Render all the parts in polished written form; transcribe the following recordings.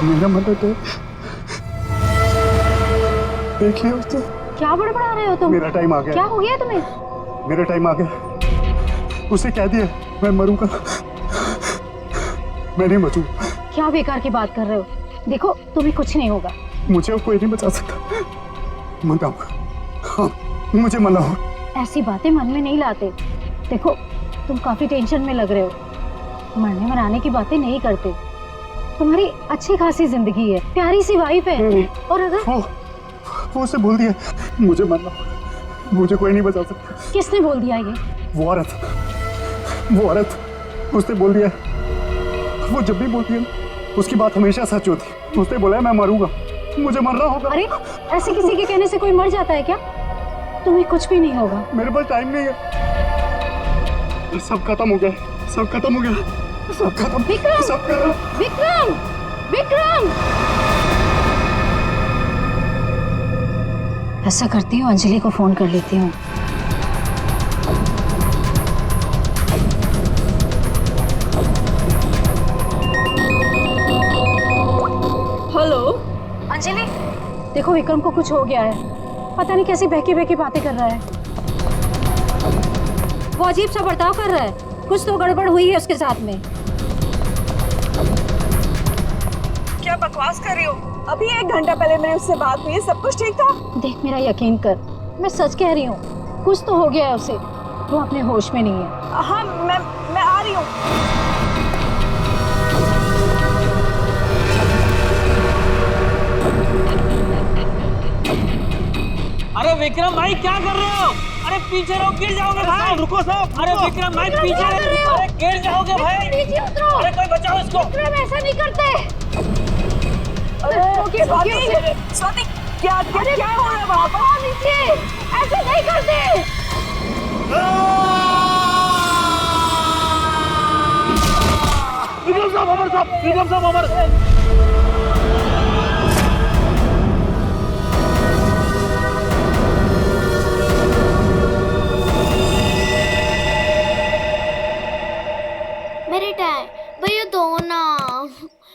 मेरा मदद है, देखिए उसे। क्या बड़बड़ा रहे हो तुम? मेरा टाइम आ गया। क्या हो गया तुम्हें? मेरा टाइम आ गया। उसे कह दिया मैं मरूंगा, मैं नहीं बचूं। क्या बेकार की बात कर रहे हो? देखो तुम्हें कुछ नहीं होगा। मुझे कोई नहीं बचा सकता, मनाऊंगा। हाँ, मुझे मनाओ। ऐसी बातें मन में नहीं लाते। देखो तुम काफी टेंशन में लग रहे हो। मरने मराने की बातें नहीं करते। तुम्हारी अच्छी खासी जिंदगी है, प्यारी सी वाइफ है। और अगर वो उसे बोल दिया मुझे मरना, मुझे कोई नहीं बचा सकता। किसने बोल दिया ये? वो औरत उसने बोल दिया। वो जब भी बोलती है उसकी बात हमेशा सच होती। उसने बोला मैं मरूंगा, मुझे मरना होगा। अरे ऐसे किसी के कहने से कोई मर जाता है क्या? तुम्हें कुछ भी नहीं होगा। मेरे पास टाइम नहीं है, सब खत्म हो गया, सब खत्म हो गया, सब खत्म। विक्रम, सब खत्म। विक्रम, विक्रम। ऐसा करती हूँ, अंजलि को फोन कर लेती हूँ। हेलो अंजलि, देखो विक्रम को कुछ हो गया है। पता नहीं कैसी बहकी बहकी बातें कर रहा है। वो अजीब सा बर्ताव कर रहा है। कुछ तो गड़बड़ हुई है उसके साथ में। क्या बकवास कर रही हो? अभी 1 घंटा पहले मेरी उससे बात हुई है, सब कुछ ठीक था। देख मेरा यकीन कर, मैं सच कह रही हूँ। कुछ तो हो गया है उसे, वो अपने होश में नहीं है। हाँ मैं आ रही हूँ। अरे विक्रम भाई क्या कर रहे हो? अरे पीछे रहो, गिर जाओगे भाई। रुको साहब। अरे विक्रम भाई पीछे रहो, अरे गिर जाओगे भाई। नीचे उतरो। अरे कोई बचाओ इसको। विक्रम ऐसा नहीं करते। स्वाति क्या हो रहा है वहाँ पर? नीचे ऐसे नहीं करते। विक्रम साहब, अमर साहब, विक्रम साहब, अमर। मेरे टाइम भैया दो ना,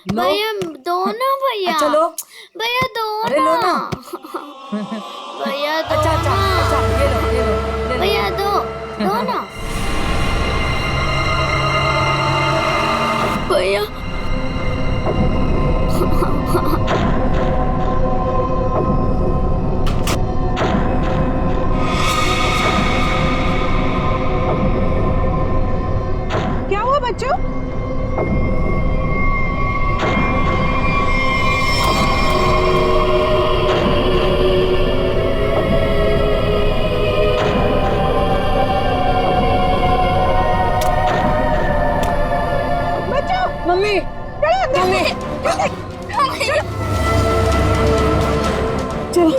भैया दो ना, भैया चलो भैया दो अरे लो ना। भैया दो अच्छा ना, ये लो भैया दो ना भैया। क्या हुआ बच्चों? मम्मी, मम्मी, चलो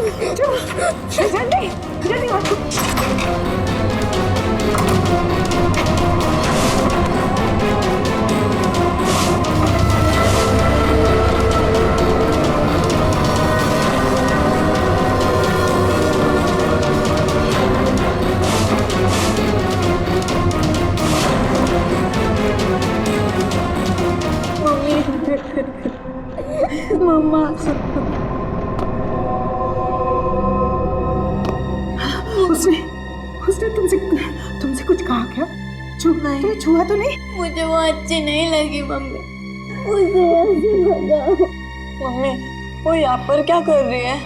जल्दी जल्दी आओ। मम्मा उसने तुमसे कुछ कहा क्या? तुम्हें छुआ तो नहीं? मुझे वो अच्छी नहीं लगी मम्मी, उसे ऐसे भगाओ। मम्मी वो यहाँ पर क्या कर रही है?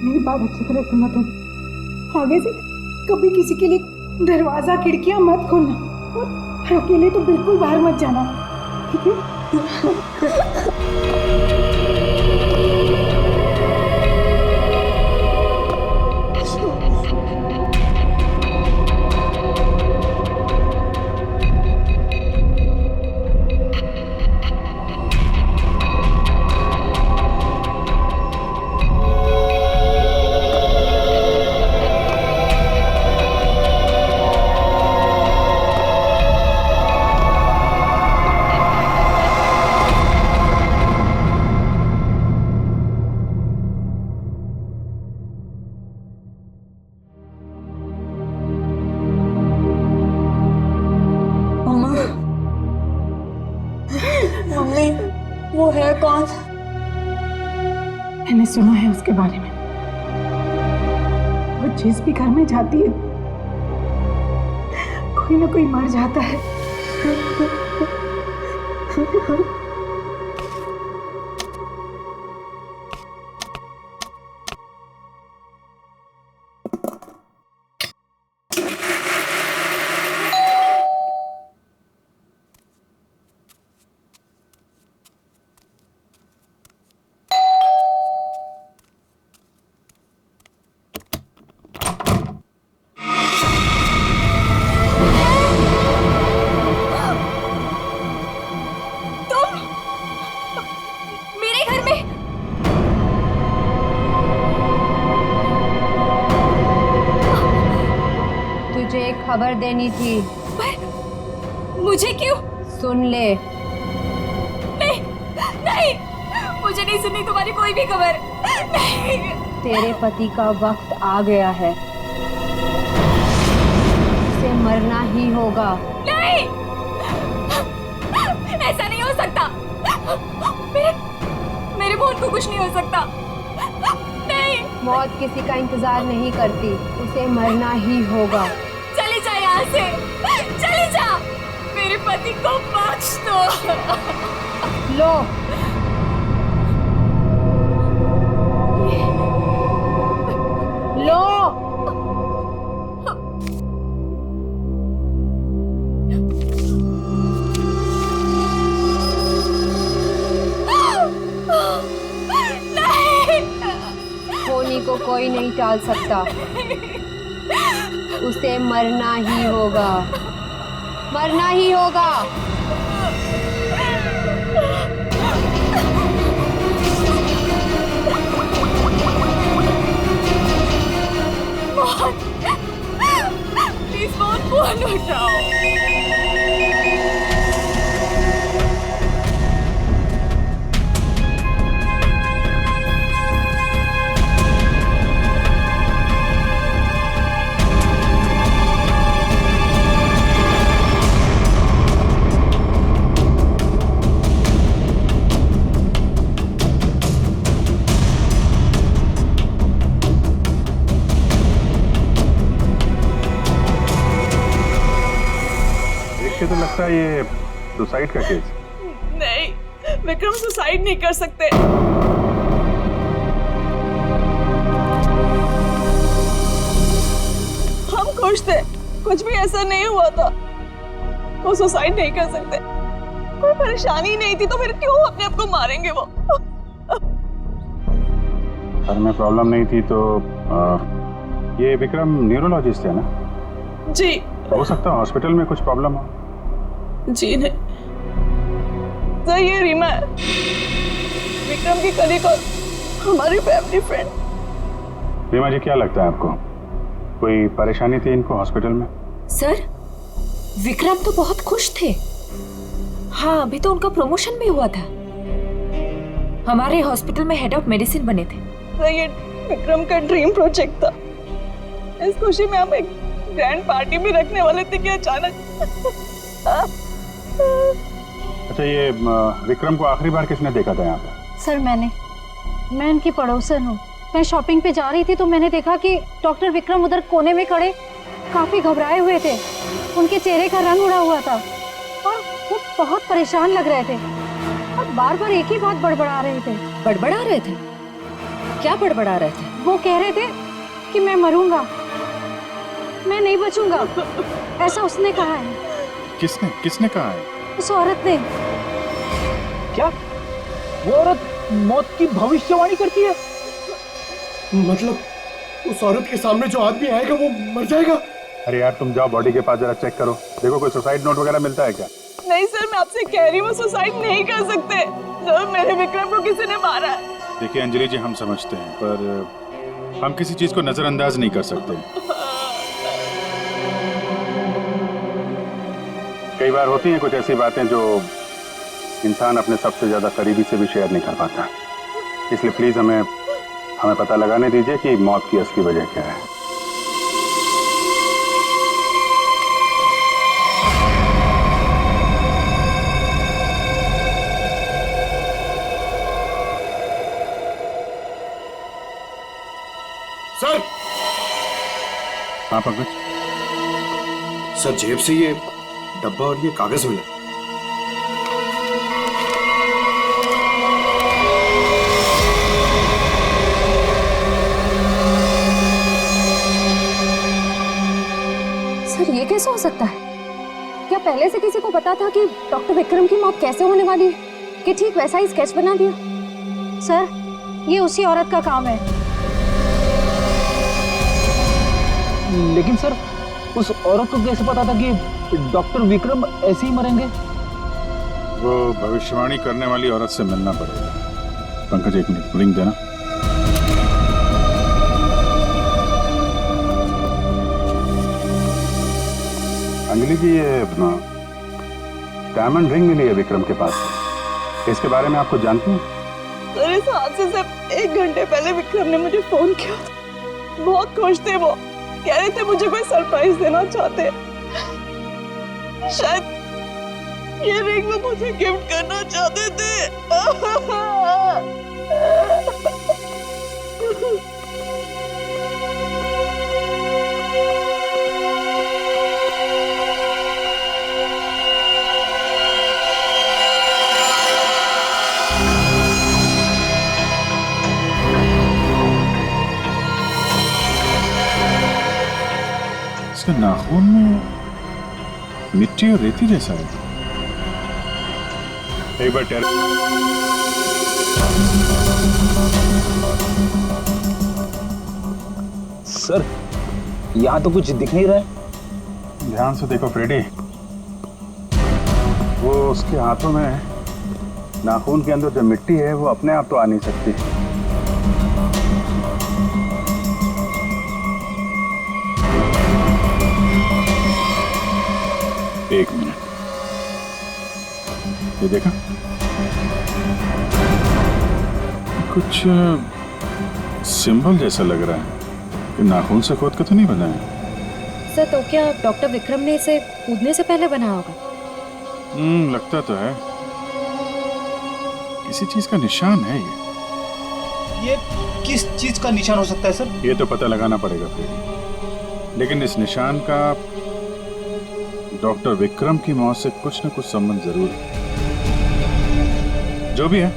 मेरी बात अच्छी तरह सुनो तुम। आगे से कभी किसी के लिए दरवाजा खिड़कियां मत खोलना और अकेले तो बिल्कुल बाहर मत जाना, ठीक है? मैंने सुना है उसके बारे में। वो जिस भी घर में जाती है कोई ना कोई मर जाता है। मेरे घर में तुझे एक खबर देनी थी। पर मुझे क्यों? सुन ले। नहीं नहीं, मुझे नहीं सुननी तुम्हारी कोई भी खबर। नहीं। तेरे पति का वक्त आ गया है, उसे मरना ही होगा। नहीं, ऐसा नहीं हो सकता। मेरे मोहन को कुछ नहीं हो सकता। नहीं। मौत किसी का इंतजार नहीं करती, उसे मरना ही होगा। चले जा यहाँ से, चले जा। मेरे पति को बख्श दो। लो, लो। होनी को कोई नहीं टाल सकता, उसे मरना ही होगा, मरना ही होगा। मोहन, प्लीज मोहन, फोन उठाओ। तो लगता है ये सुसाइड का केस। नहीं, विक्रम सुसाइड नहीं कर सकते। हम खुश थे, कुछ भी ऐसा नहीं हुआ था। वो सुसाइड नहीं कर सकते, कोई परेशानी नहीं थी, तो फिर क्यों अपने आप को मारेंगे वो? सर में प्रॉब्लम नहीं थी तो ये विक्रम न्यूरोलॉजिस्ट है ना? जी। हो सकता है हॉस्पिटल में कुछ प्रॉब्लम हो। जी नहीं सर, ये रीमा है, विक्रम की कलीग और हमारी फैमिली फ्रेंड। रीमा जी, क्या लगता है आपको कोई परेशानी थी इनको हॉस्पिटल में? सर, विक्रम तो बहुत खुश थे। हाँ, अभी तो उनका प्रमोशन भी हुआ था, हमारे हॉस्पिटल में हेड ऑफ मेडिसिन बने थे। सर, ये विक्रम का ड्रीम प्रोजेक्ट था। इस खुशी में हम एक ग्रैंड पार्टी भी रखने वाले थे कि अचानक। अच्छा, ये विक्रम को आखिरी बार किसने देखा था यहाँ पे? सर, मैं इनकी पड़ोसन हूँ। मैं शॉपिंग पे जा रही थी तो मैंने देखा कि डॉक्टर विक्रम उधर कोने में खड़े काफी घबराए हुए थे। उनके चेहरे का रंग उड़ा हुआ था और वो बहुत परेशान लग रहे थे और बार बार एक ही बात बड़बड़ा रहे थे। बड़बड़ा रहे थे? क्या बड़बड़ा रहे थे? वो कह रहे थे कि मैं मरूंगा, मैं नहीं बचूंगा, ऐसा उसने कहा है। किसने कहा है? उस औरत ने। क्या वो औरत मौत की भविष्यवाणी करती है? मतलब उस औरत के सामने जो आदमी आएगा वो मर जाएगा? अरे यार, तुम जाओ बॉडी के पास जरा चेक करो, देखो कोई सुसाइड नोट वगैरह मिलता है क्या? नहीं सर, मैं आपसे कह रही हूँ, वो सुसाइड नहीं कर सकते। सर, मेरे विक्रम को किसी ने मारा है। देखिए अंजलि जी, हम समझते हैं पर हम किसी चीज को नजरअंदाज नहीं कर सकते। कई बार होती हैं कुछ ऐसी बातें जो इंसान अपने सबसे ज्यादा करीबी से भी शेयर नहीं कर पाता, इसलिए प्लीज हमें पता लगाने दीजिए कि मौत की असली वजह क्या है। हाँ पंकज, सर जेब से ये डब्बा और ये कागज मिला। सर ये कैसे हो सकता है? क्या पहले से किसी को पता था कि डॉक्टर विक्रम की मौत कैसे होने वाली है कि ठीक वैसा ही स्केच बना दिया? सर ये उसी औरत का काम है। लेकिन सर उस औरत को कैसे पता था कि डॉक्टर विक्रम ऐसे ही मरेंगे? वो भविष्यवाणी करने वाली औरत से मिलना पड़ेगा। पंकज एक मिनट, रिंग देना। अंजलि जी, ये अपना डायमंड रिंग मिली है विक्रम के पास। इसके बारे में आप कुछ जानती हैं? सर इस हादसे से 1 घंटे पहले विक्रम ने मुझे फोन किया। बहुत खुश थे वो, कह रहे थे मुझे कोई सरप्राइज देना चाहते। शायद ये रिंग वो मुझे गिफ्ट करना चाहते थे। इसके नाखून में मिट्टी और रेती जैसा है। एक बार सर यहाँ तो कुछ दिख नहीं रहा है। ध्यान से देखो फ्रेडी, वो उसके हाथों में नाखून के अंदर जो मिट्टी है वो अपने आप तो आ नहीं सकती। एक मिनट, ये देखा, कुछ सिंबल जैसा लग रहा है कि नाखून से खोद के तो नहीं बना है। सर तो क्या डॉक्टर विक्रम ने इसे कूदने से पहले बनाया होगा? लगता तो है, किसी चीज का निशान है ये किस चीज का निशान हो सकता है सर? ये तो पता लगाना पड़ेगा फ्रेडी, लेकिन इस निशान का डॉक्टर विक्रम की मौत से कुछ न कुछ संबंध जरूर है। जो भी है,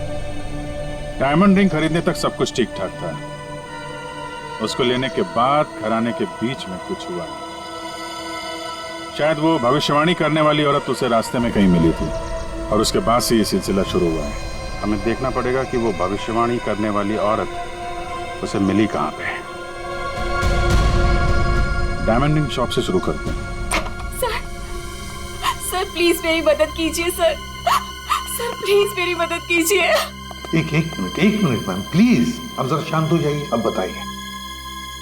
डायमंड रिंग खरीदने तक सब कुछ ठीक ठाक था। उसको लेने के बाद घराने के बीच में कुछ हुआ। शायद वो भविष्यवाणी करने वाली औरत उसे रास्ते में कहीं मिली थी और उसके बाद से ये सिलसिला शुरू हुआ है। हमें देखना पड़ेगा कि वो भविष्यवाणी करने वाली औरत उसे मिली कहाँ पे। डायमंड रिंग शॉप से शुरू करते हैं। सर प्लीज मेरी मदद कीजिए सर। सर प्लीज मेरी मदद कीजिए। एक मिनट मैम प्लीज, अब जरा शांत हो जाइए। अब बताइए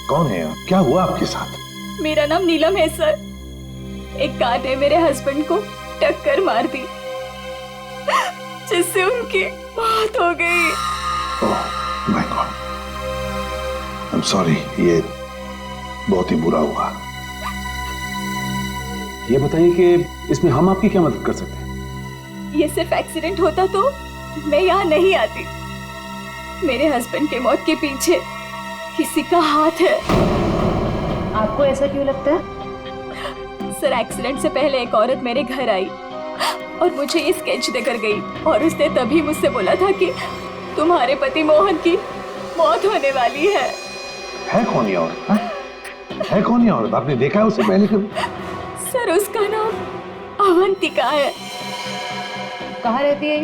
कौन है आप, क्या हुआ आपके साथ? मेरा नाम नीलम है सर। एक कार ने मेरे हस्बैंड को टक्कर मार दी जिससे उनकी मौत हो गई। Oh my God, I am sorry, ये बहुत ही बुरा हुआ। ये बताइए कि इसमें हम आपकी क्या मदद कर सकते हैं? ये सिर्फ एक्सीडेंट होता तो मैं यहाँ नहीं आती। मेरे हस्बैंड के मौत के पीछे किसी का हाथ है। आपको ऐसा क्यों लगता है? सर एक्सीडेंट से पहले एक औरत मेरे घर आई और मुझे ये स्केच देकर गई और उसने तभी मुझसे बोला था कि तुम्हारे पति मोहन की मौत होने वाली है। है कौन ये औरत? है कौन ये औरत? आपने देखा है उसे पहले कभी? सर उसका नाम अवंतिका है। कहाँ रहती है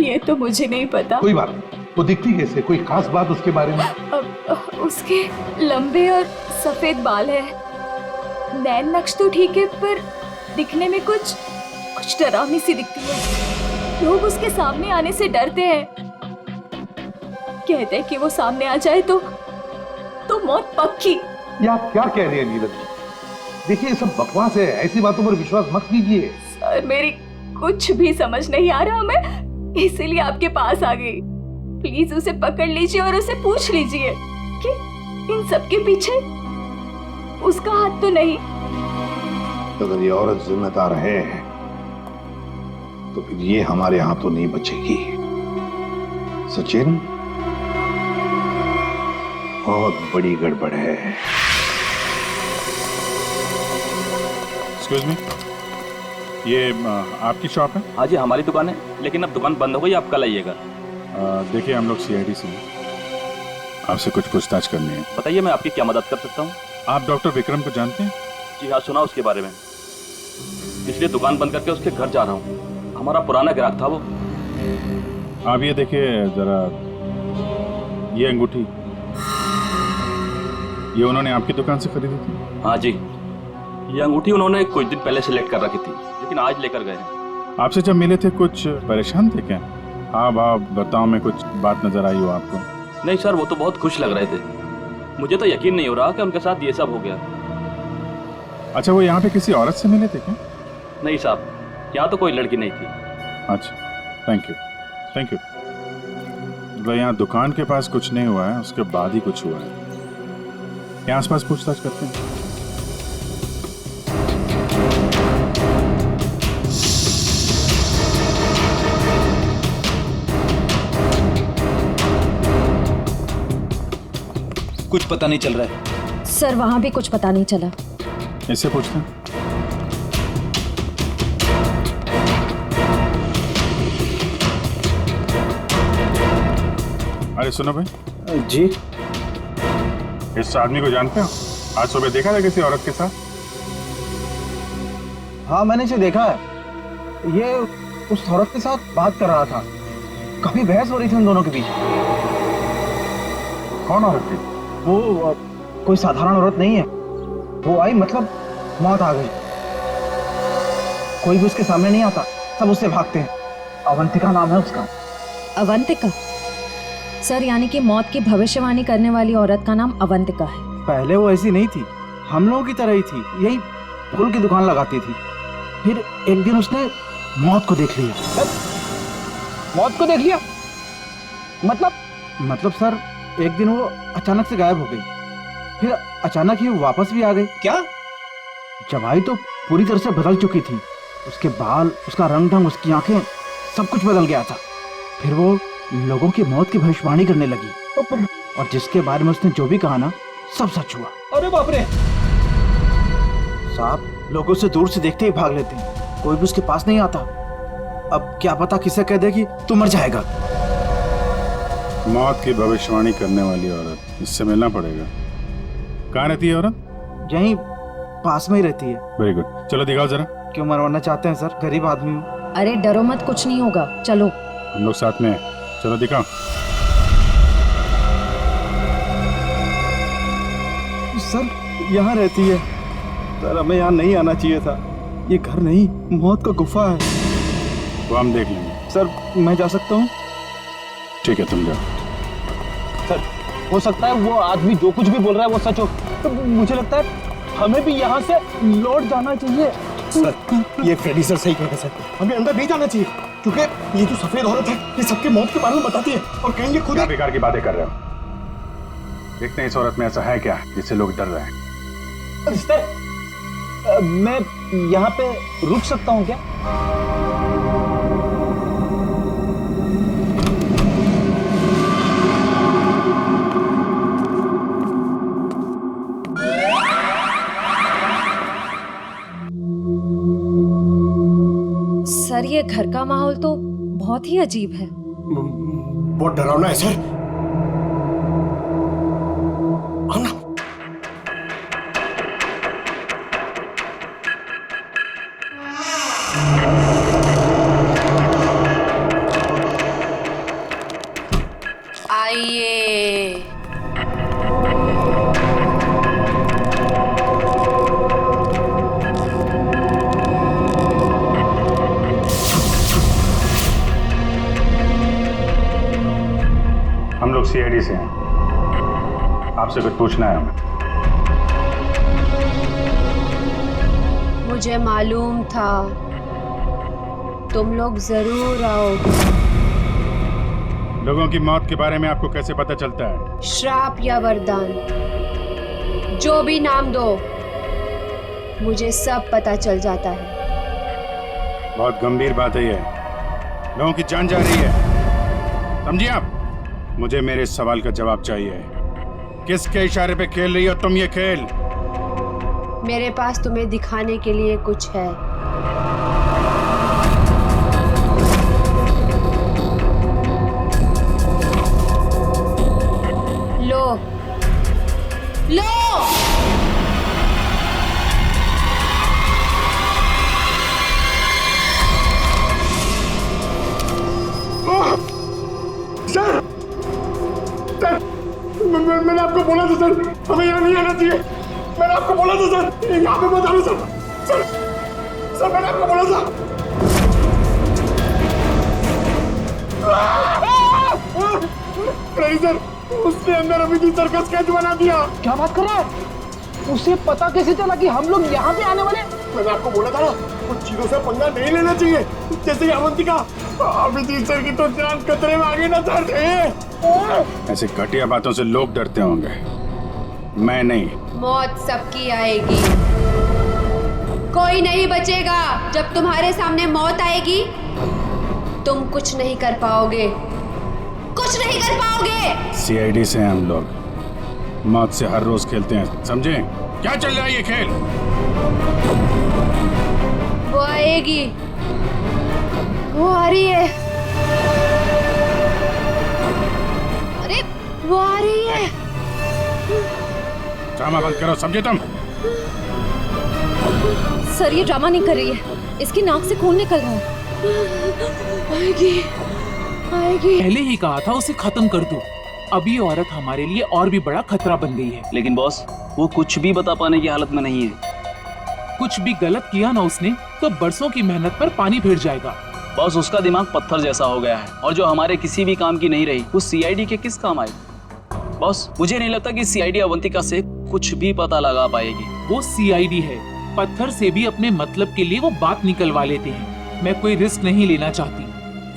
ये तो मुझे नहीं पता। कोई बात नहीं, वो दिखती कैसे? कोई खास बात उसके बारे में? उसके लंबे और सफेद बाल है। नैन नक्श तो ठीक है पर दिखने में कुछ डरावनी सी दिखती है। लोग उसके सामने आने से डरते हैं, कहते हैं कि वो सामने आ जाए तो मौत पक्की। ये आप क्या कह रहे हैं नीलम जी? देखिए ये सब बकवास है, ऐसी बातों पर विश्वास मत कीजिए। सर मेरी कुछ भी समझ नहीं आ रहा, मैं इसीलिए आपके पास आ गई। प्लीज उसे पकड़ लीजिए और उसे पूछ लीजिए कि इन सब के पीछे उसका हाथ तो नहीं। अगर ये औरत जिम्मेदार है तो फिर ये हमारे हाथों नहीं बचेगी। सचिन, बहुत बड़ी गड़बड़ है। एक्सक्यूज मी, ये आपकी शॉप है? हाँ जी, हमारी दुकान है, लेकिन अब दुकान बंद हो गई, आप कल आइएगा। देखिए हम लोग सीआईडी से हैं, आपसे कुछ पूछताछ करनी है। बताइए, मैं आपकी क्या मदद कर सकता हूँ? आप डॉक्टर विक्रम को जानते हैं? जी हाँ, सुना उसके बारे में, इसलिए दुकान बंद करके उसके घर जा रहा हूँ। हमारा पुराना ग्राहक था वो। आप ये देखिए जरा, ये अंगूठी ये उन्होंने आपकी दुकान से खरीदी थी? हाँ जी, ये अंगूठी उन्होंने कुछ दिन पहले सेलेक्ट कर रखी थी, लेकिन आज लेकर गए हैं। आपसे जब मिले थे कुछ परेशान थे क्या? हाँ भाव बर्ताव में कुछ बात नजर आई हो आपको? नहीं सर, वो तो बहुत खुश लग रहे थे। मुझे तो यकीन नहीं हो रहा कि उनके साथ ये सब हो गया। अच्छा, वो यहाँ पे किसी औरत से मिले थे क्या? नहीं साहब, यहाँ तो कोई लड़की नहीं थी। अच्छा, थैंक यू थैंक यू। मतलब यहाँ दुकान के पास कुछ नहीं हुआ है, उसके बाद ही कुछ हुआ है। यहाँ आसपास पूछताछ करते हैं। कुछ पता नहीं चल रहा है सर, वहां भी कुछ पता नहीं चला। इससे पूछते हैं। अरे सुनो भाई जी। इस आदमी को जानते हो? आज सुबह देखा था किसी औरत के साथ? हाँ, मैंने इसे देखा है। ये उस औरत के साथ बात कर रहा था, काफी बहस हो रही थी उन दोनों के बीच। कौन औरत थी? वो कोई साधारण औरत नहीं है। वो आई, मतलब मौत आ गई। कोई भी उसके सामने नहीं आता, सब उससे भागते हैं। अवंतिका नाम है उसका। अवंतिका? सर, यानी कि मौत की भविष्यवाणी करने वाली औरत का नाम अवंतिका है। पहले वो ऐसी नहीं थी, हम लोगों की तरह ही थी, यही फूल की दुकान लगाती थी। फिर एक दिन उसने मौत को देख लिया। मौत को देख लिया? मतलब सर, एक दिन वो अचानक से गायब हो गई, फिर अचानक ही वापस भी आ गई। क्या? जब आई तो पूरी तरह से बदल चुकी थी। उसके बाल, उसका रंग ढंग, उसकी आंखें, सब कुछ बदल गया था। फिर वो लोगों की मौत की भविष्यवाणी करने लगी, और जिसके बारे में उसने जो भी कहा ना, सब सच हुआ। अरे बाप रे! साहब, लोगों से दूर से देखते ही भाग लेते हैं, कोई भी उसके पास नहीं आता। अब क्या पता किसे कह दे कि तू मर जाएगा। मौत की भविष्यवाणी करने वाली औरत, इससे मिलना पड़ेगा। कहाँ रहती है औरत? यहीं पास में ही रहती है। वेरी गुड, चलो दिखाओ जरा। क्यों मरवाना चाहते हैं सर? गरीब आदमी हूँ। अरे डरो मत, कुछ नहीं होगा, चलो। हम लोग साथ में हैं, चलो दिखाओ। सर, यहाँ रहती है। सर, हमें यहाँ नहीं आना चाहिए था। ये घर नहीं, मौत का गुफा है। वो हम देख लेंगे। सर, मैं जा सकता हूँ? ठीक है, तुम जाओ। सर, हो सकता है वो आदमी जो कुछ भी बोल रहा है वो सच हो, तो मुझे लगता है हमें भी यहाँ से लौट जाना चाहिए। सर, ये फ्रेडी सर सही कहते हैं सर, हमें अंदर नहीं जाना चाहिए, क्योंकि ये जो सफेद औरत है ये सबके मौत के बारे में बताती है और कहेंगे खुद। क्या बेकार की बातें कर रहे हो? देखते हैं इस औरत में ऐसा है क्या जिससे लोग डर रहे हैं। सर, मैं यहाँ पे रुक सकता हूँ क्या? सर, ये घर का माहौल तो बहुत ही अजीब है। बहुत डरावना है सर। आना। आइए। हम लोग सीआईडी से हैं, आपसे कुछ पूछना है हमें। मुझे मालूम था तुम लोग जरूर आओगे। लोगों की मौत के बारे में आपको कैसे पता चलता है? श्राप या वरदान, जो भी नाम दो, मुझे सब पता चल जाता है। बहुत गंभीर बात है ये, लोगों की जान जा रही है, समझिए आप? मुझे मेरे इस सवाल का जवाब चाहिए। किसके इशारे पे खेल रही हो तुम ये खेल? मेरे पास तुम्हें दिखाने के लिए कुछ है। लो लो। सर, सर, मैंने आपको बोला था सर, हमें यहाँ नहीं आना चाहिए। मैंने आपको बोला था सर, यहाँ पे मत आना सर। सर, सर मैंने आपको बोला था। नहीं सर, उसने अंदर अभी भी सर्कस कैच बना दिया। क्या बात कर रहा है? उसे पता कैसे चला कि हम लोग यहाँ पे आने वाले? मैंने आपको बोला था ना, कुछ चीजों से पंगा नहीं लेना चाहिए। जैसे कि अवंतिका, अभिजीत सर की तो जान खतरे में आ गई ना सर। ऐसे घटिया बातों से लोग डरते होंगे, मैं नहीं। मौत सबकी आएगी, कोई नहीं बचेगा। जब तुम्हारे सामने मौत आएगी तुम कुछ नहीं कर पाओगे, कुछ नहीं कर पाओगे। सीआईडी से हम लोग मौत से हर रोज खेलते हैं, समझे? क्या चल रहा है ये खेल? वो आएगी, वो आ रही है। अरे वो आ रही है। ड्रामा बंद करो, समझे तुम? सर ये ड्रामा नहीं कर रही है, इसकी नाक से खून निकल रहा है। आएगी, आएगी। पहले ही कहा था उसे खत्म कर दो। अभी ये औरत हमारे लिए और भी बड़ा खतरा बन गई है। लेकिन बॉस, वो कुछ भी बता पाने की हालत में नहीं है। कुछ भी गलत किया ना उसने तो बरसों की मेहनत पर पानी फिर जाएगा। बॉस, उसका दिमाग पत्थर जैसा हो गया है, और जो हमारे किसी भी काम की नहीं रही वो सीआईडी के किस काम आई? बॉस, मुझे नहीं लगता कि सीआईडी अवंतिका से कुछ भी पता लगा पाएगी। वो सीआईडी है, पत्थर से भी अपने मतलब के लिए वो बात निकलवा लेते हैं। मैं कोई रिस्क नहीं लेना चाहती,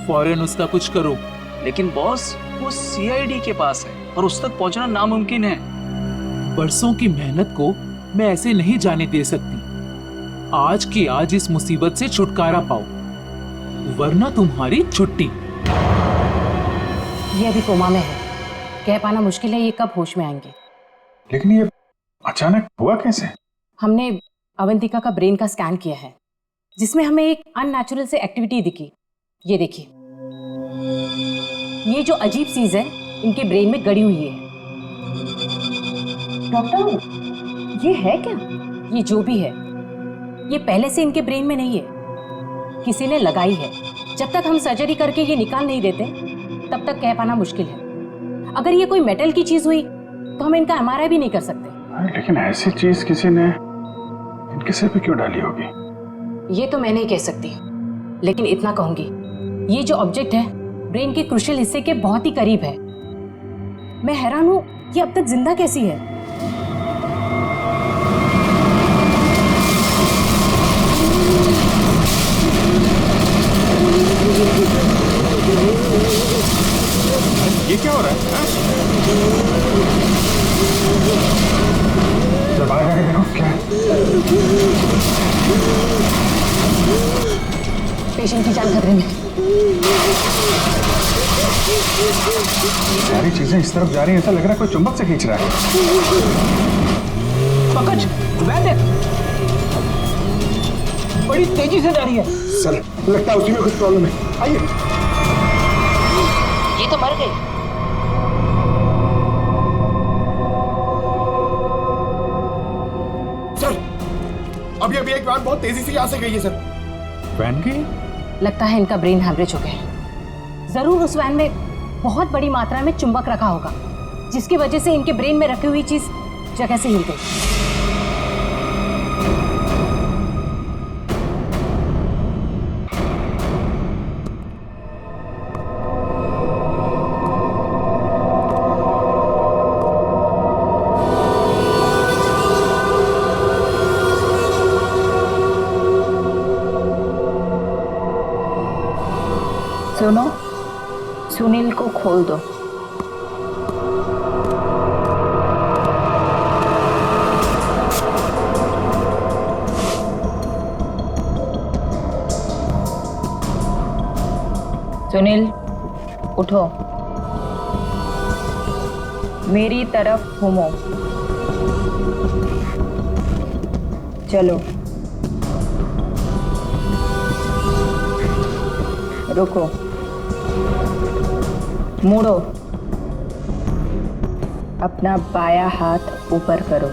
फौरन उसका कुछ करो। लेकिन बॉस, वो सीआईडी के पास है और उस तक पहुंचना नामुमकिन है। बरसों की मेहनत को मैं ऐसे नहीं जाने दे सकती। आज की आज इस मुसीबत से छुटकारा पाओ, वरना तुम्हारी छुट्टी। ये अभी कोमा में है, कह पाना मुश्किल है ये कब होश में आएंगे। लेकिन ये अचानक हुआ कैसे? हमने अवंतिका का ब्रेन का स्कैन किया है, जिसमें हमें एक अननेचुरल से एक्टिविटी दिखी। ये देखिए, ये जो अजीब चीज है इनके ब्रेन में गड़ी हुई है। डॉक्टर, ये है क्या? ये जो भी है ये पहले से इनके ब्रेन में नहीं है, किसी ने लगाई है। जब तक हम सर्जरी करके ये निकाल नहीं देते तब तक कह पाना मुश्किल है। अगर ये कोई मेटल की चीज हुई तो हम इनका एमआरआई भी नहीं कर सकते। लेकिन ऐसी चीज किसी ने इनके सिर पे क्यों डाली होगी? ये तो मैं नहीं कह सकती, लेकिन इतना कहूंगी, ये जो ऑब्जेक्ट है ब्रेन के क्रूशियल हिस्से के बहुत ही करीब है। मैं हैरान हूं ये अब तक जिंदा कैसी है। ये क्या हो रहा है? जब आया है देखो क्या है? पेशेंट की जान खतरे में। सारी चीजें इस तरफ जा रही हैं, ऐसा लग रहा है कोई चुंबक से खींच रहा है। पकड़, वैन देख, बड़ी तेजी से जा रही है। सर, लगता है उसी में कुछ प्रॉब्लम है। आइए। ये तो मर गई। सर, अभी एक वैन बहुत तेजी से यहाँ से गई है सर। वैन की? लगता है इनका ब्रेन हैमरेज हो गया है। जरूर उस वैन में बहुत बड़ी मात्रा में चुंबक रखा होगा, जिसकी वजह से इनके ब्रेन में रखी हुई चीज जगह से हिल गई। सुनो, सुनील को खोल दो। सुनील, उठो, मेरी तरफ घूमो। चलो रुको, मुड़ो, अपना बायां हाथ ऊपर करो,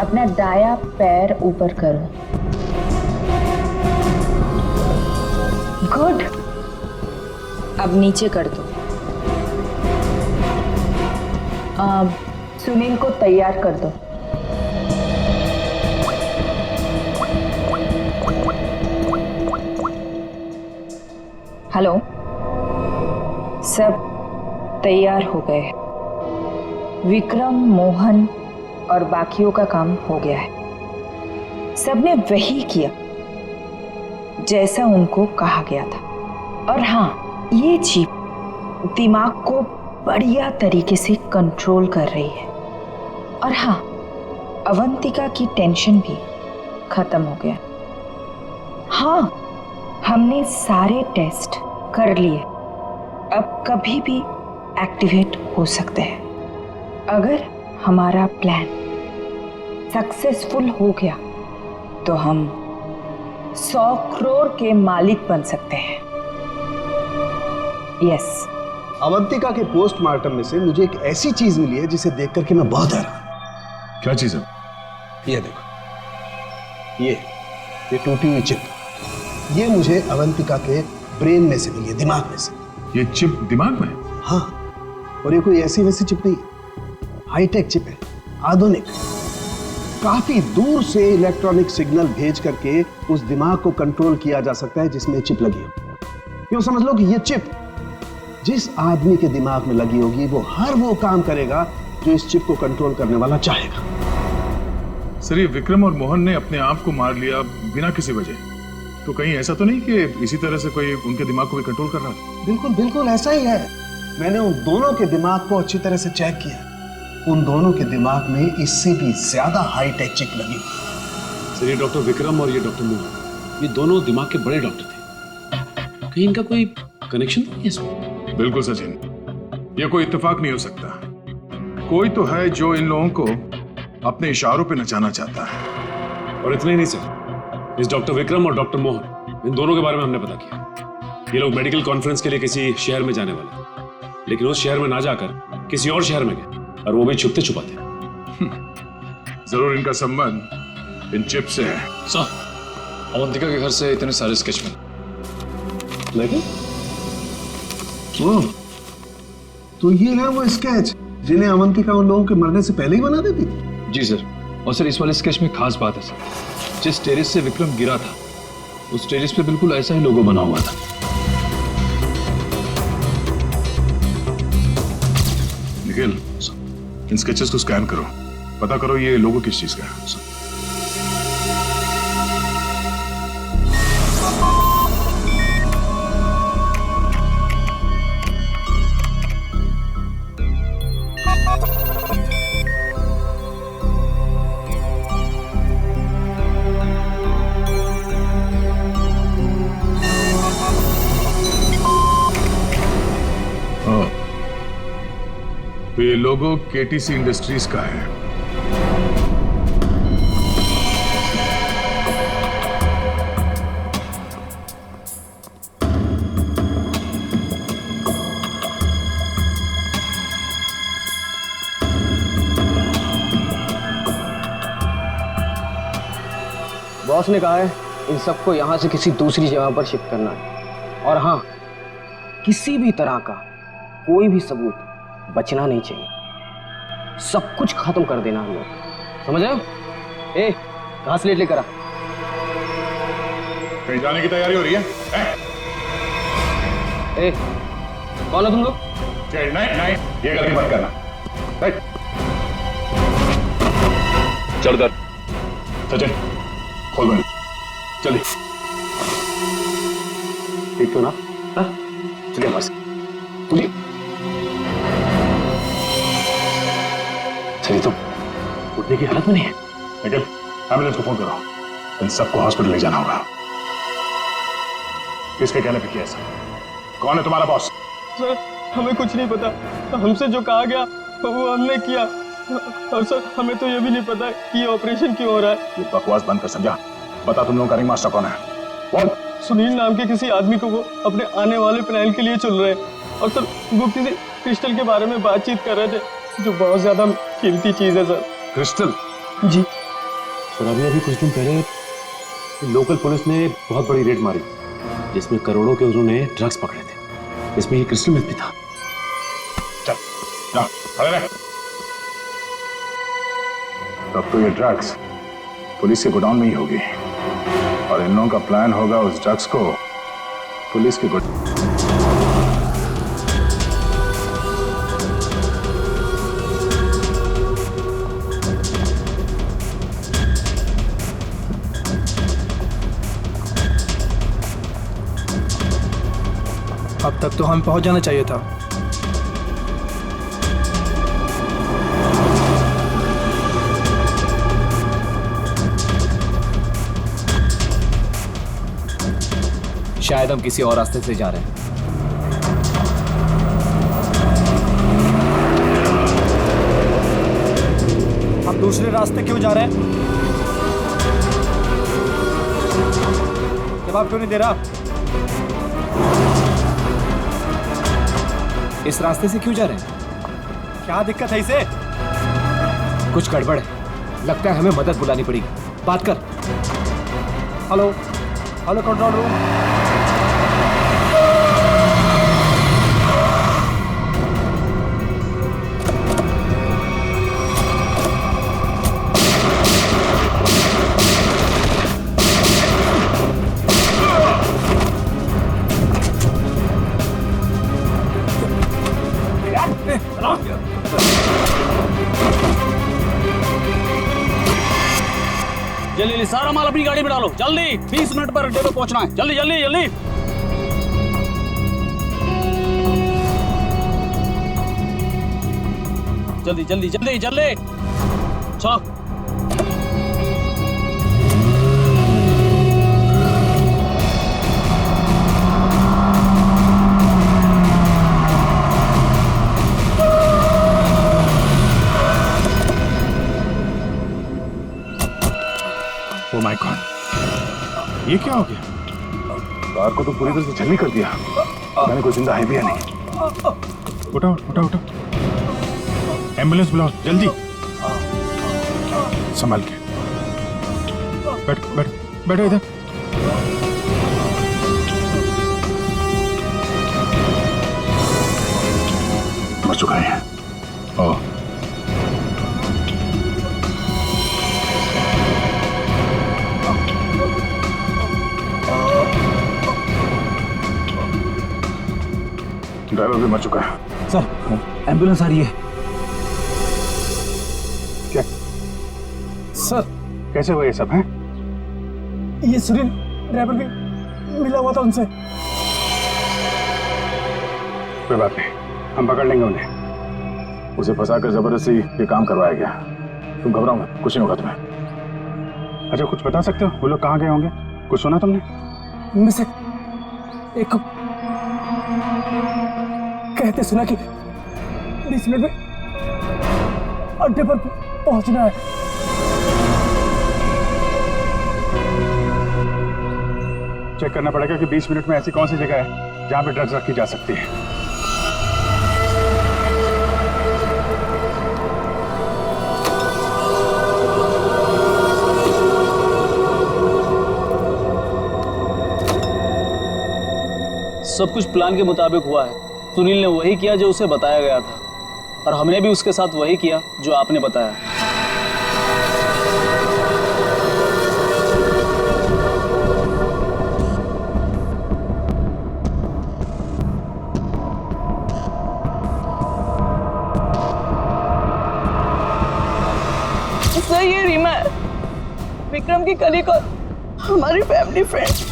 अपना दायां पैर ऊपर करो। गुड, अब नीचे कर दो। सुनील को तैयार कर दो। हेलो, सब तैयार हो गए। विक्रम, मोहन और बाकियों का काम हो गया है। सबने वही किया जैसा उनको कहा गया था। और हाँ, ये चिप दिमाग को बढ़िया तरीके से कंट्रोल कर रही है। और हाँ, अवंतिका की टेंशन भी खत्म हो गया। हाँ, हमने सारे टेस्ट कर लिए, अब कभी भी एक्टिवेट हो सकते हैं। अगर हमारा प्लान सक्सेसफुल हो गया तो हम 100 करोड़ के मालिक बन सकते हैं। यस। अवंतिका के पोस्टमार्टम में से मुझे एक ऐसी चीज मिली है जिसे देख करके मैं बहुत हैरान। क्या चीज है? ये देखो, ये टूटी हुई चिप, ये मुझे अवंतिका के ब्रेन में से मिली है, दिमाग में से। ये चिप दिमाग में? हाँ, और ये कोई ऐसी वैसी चिप नहीं, हाईटेक चिप है, आधुनिक। काफी दूर से इलेक्ट्रॉनिक सिग्नल भेज करके उस दिमाग को कंट्रोल किया जा सकता है जिसमें चिप लगी हो। यूं समझ लो कि ये चिप जिस आदमी के दिमाग में लगी होगी वो हर वो काम करेगा जो इस चिप को कंट्रोल करने वाला चाहेगा। सर, ये विक्रम और मोहन ने अपने आप को मार लिया बिना किसी वजह, तो कहीं ऐसा तो नहीं कि इसी तरह से कोई उनके दिमाग को भी कंट्रोल कर रहा था? बिल्कुल बिल्कुल ऐसा ही है। मैंने उन दोनों के दिमाग को अच्छी तरह से चेक किया। उन दोनों के दिमाग में इससे भी ज्यादा हाईटेक चिप लगी। सर, ये डॉक्टर विक्रम और ये डॉक्टर मोहन, ये दोनों दिमाग के बड़े डॉक्टर थे। कहीं इनका कोई कनेक्शन तो नहीं है इसमें? बिल्कुल सचिन, ये कोई इत्तेफाक नहीं हो सकता। कोई तो है जो इन लोगों को अपने इशारों पे नचाना चाहता है। और इतना ही नहीं सर, इस डॉक्टर विक्रम और डॉक्टर मोहन, इन दोनों के बारे में हमने पता किया। ये लोग मेडिकल कॉन्फ्रेंस के लिए किसी शहर में जाने वाले, लेकिन उस शहर में ना जाकर किसी और शहर में गए, और वो भी छुपते छुपाते। जरूर इनका संबंध इन चिप से है। सर, अवंतिका के घर से इतने सारे स्केच लगे? तो ये है वो स्केच जिन्हें अवंतिका उन लोगों के मरने से पहले ही बना देती? जी सर। और सर, इस वाले स्केच में खास बात है सर, जिस टेरेस से विक्रम गिरा था उस टेरेस पे बिल्कुल ऐसा ही लोगो बना हुआ था। निखिल, इन स्केचेस को स्कैन करो, पता करो ये लोगो किस चीज का है। तो ये लोगो केटीसी इंडस्ट्रीज का है। बॉस ने कहा है इन सबको यहां से किसी दूसरी जगह पर शिफ्ट करना है। और हाँ, किसी भी तरह का कोई भी सबूत बचना नहीं चाहिए, सब कुछ खत्म कर देना हम लोग, समझ रहे हो? ए, घास लेट लेकर आ। कहीं जाने की तैयारी हो रही है? ए, कौन हो तुम लोग? नहीं, ये गलती मत करना। चल दर सचिन, खोल बंद, चलिए। ठीक तो ना? चलिए बस, चलिए। सही तो उठने की हालत में नहीं है। लेकिन एम्बुलेंस को फोन करो, इन सबको हॉस्पिटल ले जाना होगा। किसके कहने पे किया ऐसा? कौन है तुम्हारा बॉस? सर, हमें कुछ नहीं पता, हमसे जो कहा गया वो हमने किया। और सर हमें तो ये भी नहीं पता कि ये ऑपरेशन क्यों हो रहा है। ये बकवास बंद कर समझा। बता तुम लोगों का रिंग मास्टर कौन है? कौन? सुनील नाम के किसी आदमी को वो अपने आने वाले प्लान के लिए चुन रहे हैं। और सर वो किसी क्रिस्टल के बारे में बातचीत कर रहे थे जो बहुत ज्यादा कीमती चीज है सर। क्रिस्टल? जी सर अभी कुछ दिन पहले लोकल पुलिस ने बहुत बड़ी रेड मारी जिसमें करोड़ों के उन्होंने ड्रग्स पकड़े थे। इसमें ये क्रिस्टल मिथ भी था। चल जा, खड़े रह। तब तो ये ड्रग्स पुलिस के गोडाउन में ही होगी और इन लोगों का प्लान होगा उस ड्रग्स को पुलिस के गोडाउन। अब तक तो हमें पहुंच जाना चाहिए था। शायद हम किसी और रास्ते से जा रहे हैं। हम दूसरे रास्ते क्यों जा रहे हैं? जवाब क्यों नहीं दे रहा? इस रास्ते से क्यों जा रहे हैं? क्या दिक्कत है इसे? कुछ गड़बड़ है, लगता है हमें मदद बुलानी पड़ेगी। बात कर। Hello hello control room. जल्दी सारा माल अपनी गाड़ी में डालो, जल्दी 20 मिनट पर अड्डे पे पहुंचना है। जल्दी जल्दी जल्दी जल्दी जल्दी जल्दी जल्दी चलो। ओह माय गॉड, ये क्या हो गया? कार को तो पूरी तरह से छलनी कर दिया। मैंने कोई जिंदा है भी या नहीं। उठा उठा उठा, एम्बुलेंस बुलाओ जल्दी। संभाल के बैठ बैठ बैठो इधर। मर चुका है। ओह ड्राइवर भी मर चुका है। सर एम्बुलेंस आ रही है। क्या सर? कैसे हुआ ये सब है? ये सुनील ड्राइवर भी मिला हुआ था उनसे। कोई बात नहीं, हम पकड़ लेंगे उन्हें। उसे फंसाकर जबरदस्ती ये काम करवाया गया। तुम घबराओ मत, कुछ नहीं होगा तुम्हें। अच्छा कुछ बता सकते हो वो लोग कहाँ गए होंगे? कुछ सुना तुमने? उनमें से एक कहते सुना कि 20 मिनट में अड्डे पर पहुंचना है। चेक करना पड़ेगा कि 20 मिनट में ऐसी कौन सी जगह है जहां पे ड्रग्स रखी जा सकती है। सब कुछ प्लान के मुताबिक हुआ है। सुनील ने वही किया जो उसे बताया गया था और हमने भी उसके साथ वही किया जो आपने बताया। सर ये रीमा है, विक्रम की कलीग और हमारी फैमिली फ्रेंड।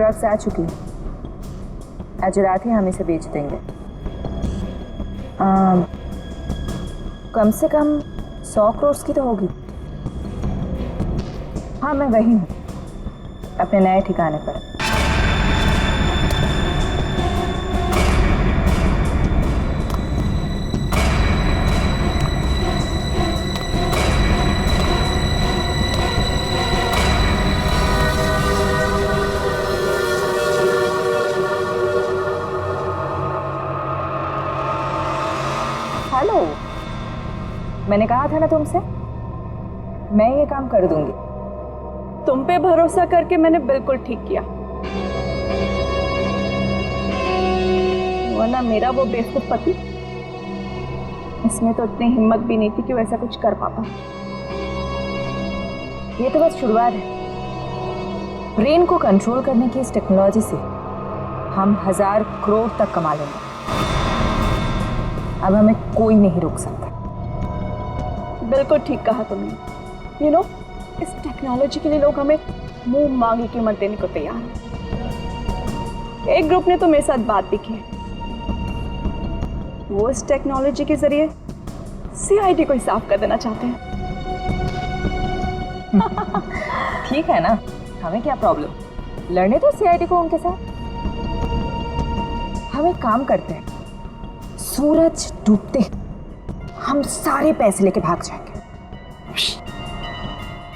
ड्रग्स आ चुकी है, आज रात ही हम इसे बेच देंगे। कम से कम 100 करोड़ की तो होगी। हाँ, मैं वही हूँ, अपने नए ठिकाने पर। हेलो, मैंने कहा था ना तुमसे, मैं ये काम कर दूंगी। तुम पे भरोसा करके मैंने बिल्कुल ठीक किया, वरना मेरा वो बेवकूफ पति, इसमें तो इतनी हिम्मत भी नहीं थी कि वैसा कुछ कर पाता। ये तो बस शुरुआत है। ब्रेन को कंट्रोल करने की इस टेक्नोलॉजी से हम 1000 करोड़ तक कमा लेंगे। अब हमें कोई नहीं रोक सकता। बिल्कुल ठीक कहा तुमने। यू नो, इस टेक्नोलॉजी के लिए लोग हमें मुंह मांगी कीमत देने को तैयार हैं। एक ग्रुप ने तो मेरे साथ बात भी की है, वो इस टेक्नोलॉजी के जरिए सीआईडी को ही साफ कर देना चाहते हैं। ठीक है ना, हमें क्या प्रॉब्लम, लड़ने तो सीआईडी को उनके साथ। हम एक काम करते हैं, सूरज डूबते हम सारे पैसे लेके भाग जाएंगे।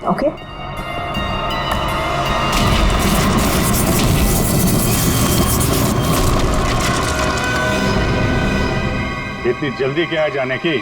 ओके? इतनी जल्दी क्या है जाने की?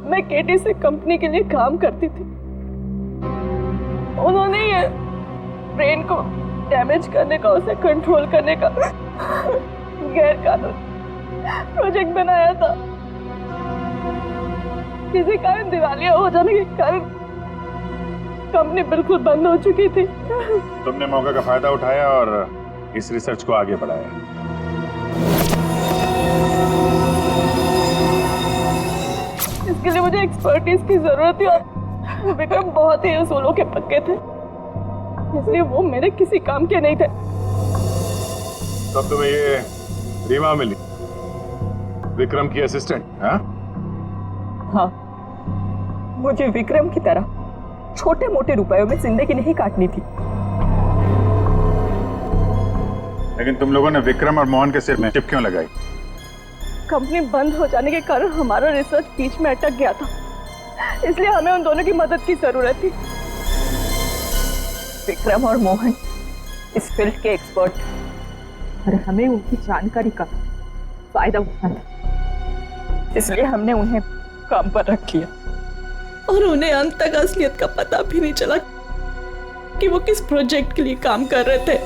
मैं केटी से कंपनी के लिए काम करती थी। उन्होंने ये ब्रेन को डैमेज करने का, उसे कंट्रोल करने का गैर कानूनी प्रोजेक्ट बनाया था। किसी कारण दिवालिया हो जाने के कारण कंपनी बिल्कुल बंद हो चुकी थी। तुमने मौके का फायदा उठाया और इस रिसर्च को आगे बढ़ाया। इसके लिए मुझे एक्सपर्टीज की जरूरत थी और विक्रम बहुत ही उसूलों के पक्के थे, इसलिए वो मेरे किसी काम के नहीं थे। तब तुम्हें ये रीमा मिली, विक्रम की असिस्टेंट? हाँ, मुझे विक्रम की तरह छोटे मोटे रुपयों में जिंदगी नहीं काटनी थी। लेकिन तुम लोगों ने विक्रम और मोहन के सिर में चिप क्यों लगाई? कंपनी बंद हो जाने के कारण हमारा रिसर्च बीच में अटक गया था, इसलिए हमें उन दोनों की मदद की जरूरत थी। विक्रम और मोहन इस फील्ड के एक्सपर्ट, और हमें उनकी जानकारी का फायदा उठाना था, इसलिए हमने उन्हें काम पर रख लिया। और उन्हें अंत तक असलियत का पता भी नहीं चला कि वो किस प्रोजेक्ट के लिए काम कर रहे थे।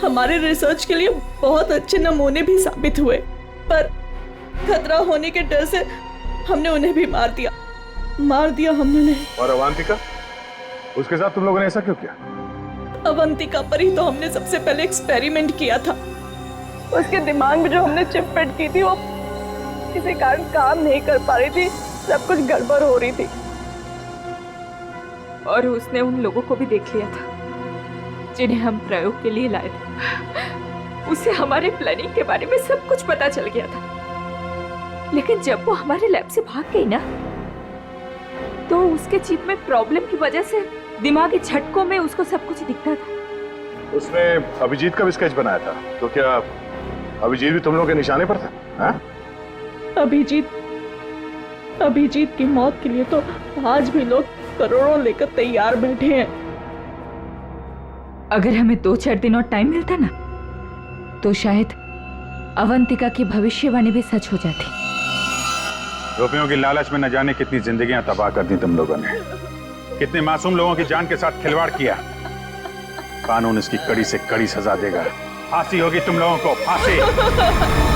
हमारे रिसर्च के लिए बहुत अच्छे नमूने भी साबित हुए, पर खतरा होने के डर से हमने उन्हें भी मार दिया हमने उन्हें। और अवंतिका, उसके साथ तुम लोगों ने ऐसा क्यों किया? अवंतिका पर ही तो हमने सबसे पहले एक्सपेरिमेंट किया था। उसके दिमाग में जो हमने चिप फिट की थी वो किसी कारण काम नहीं कर पा रही थी, सब कुछ गड़बड़ हो रही थी। और उसने उन लोगों को भी देख लिया था जिन्हें हम प्रयोग के लिए लाए थे। उसे हमारे प्लानिंग के बारे में सब कुछ पता चल गया था। लेकिन जब वो हमारे लैब से भाग गई ना, तो उसके चिप में प्रॉब्लम की वजह से दिमागी झटकों में उसको सब कुछ दिखता था। उसने अभिजीत का भी स्केच बनाया था, तो क्या अभिजीत भी तुम लोगों के निशाने पर था? हाँ? अभिजीत की मौत के लिए तो आज भी लोग करोड़ों लेकर तैयार बैठे हैं। अगर हमें 2-4 दिन और टाइम मिलता ना, तो शायद अवंतिका की भविष्यवाणी भी सच हो जाती। रुपयों की लालच में न जाने कितनी जिंदगियां तबाह कर दी तुम लोगों ने, कितने मासूम लोगों की जान के साथ खिलवाड़ किया। कानून इसकी कड़ी से कड़ी सजा देगा। फांसी होगी तुम लोगों को, फांसी।